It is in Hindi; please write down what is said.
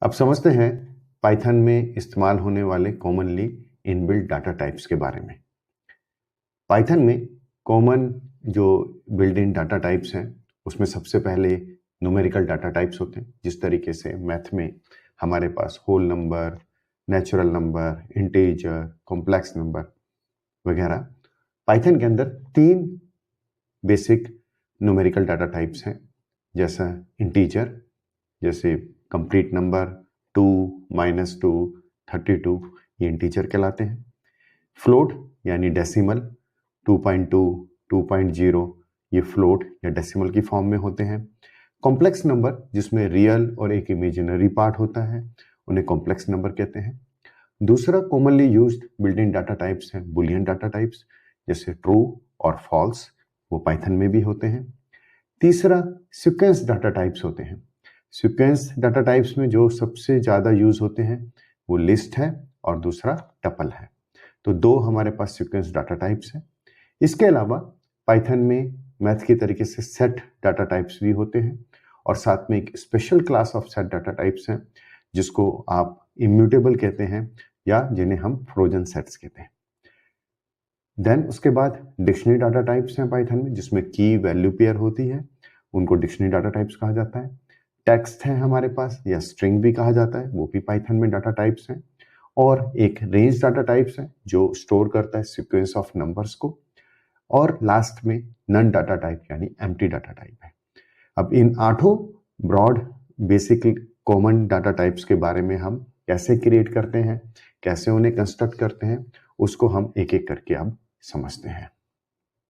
अब समझते हैं पाइथन में इस्तेमाल होने वाले कॉमनली इनबिल्ट डाटा टाइप्स के बारे में। पाइथन में कॉमन जो बिल्ट इन डाटा टाइप्स हैं उसमें सबसे पहले न्यूमेरिकल डाटा टाइप्स होते हैं। जिस तरीके से मैथ में हमारे पास whole number, natural number, integer, complex number वगैरह, पाइथन के अंदर 3 बेसिक न्यूमेरिकल डाटा टाइप्स हैं। जैसा इंटीजर, जैसे कंप्लीट नंबर 2, -2, 32, ये इंटीजर कहलाते हैं। फ्लोट यानी डेसिमल 2.2, 2.0, ये फ्लोट या डेसिमल की फॉर्म में होते हैं। कॉम्प्लेक्स नंबर जिसमें रियल और एक इमेजिनरी पार्ट होता है, उन्हें कॉम्प्लेक्स नंबर कहते हैं। दूसरा commonly used built in data types हैं बुलियन डाटा टाइप्स, जैसे ट्रू और फॉल्स, वो पाइथन में भी होते हैं। तीसरा सीक्वेंस डाटा टाइप्स होते हैं। सीक्वेंस डाटा टाइप्स में जो सबसे ज़्यादा यूज होते हैं वो लिस्ट है और दूसरा टपल है। तो 2 हमारे पास सीक्वेंस डाटा टाइप्स हैं। इसके अलावा पाइथन में मैथ की तरीके से सेट डाटा टाइप्स भी होते हैं और साथ में एक special class of set data types हैं जिसको आप इम्यूटेबल कहते हैं या जिन्हें हम फ्रोजन सेट्स कहते हैं। देन उसके बाद डिक्शनरी डाटा टाइप्स हैं पाइथन में, जिसमें की वैल्यू पेयर होती है, उनको डिक्शनरी डाटा टाइप्स कहा जाता है। टेक्स्ट है हमारे पास या स्ट्रिंग भी कहा जाता है, वो भी पाइथन में डाटा टाइप्स हैं। और एक रेंज डाटा टाइप्स है जो स्टोर करता है सीक्वेंस ऑफ नंबर्स को। और लास्ट में नन डाटा टाइप यानी एम्प्टी डाटा टाइप है। अब इन 8 broad basic common data types के बारे में हम कैसे क्रिएट करते हैं, कैसे उन्हें कंस्ट्रक्ट करते हैं, उसको हम एक एक करके अब समझते हैं।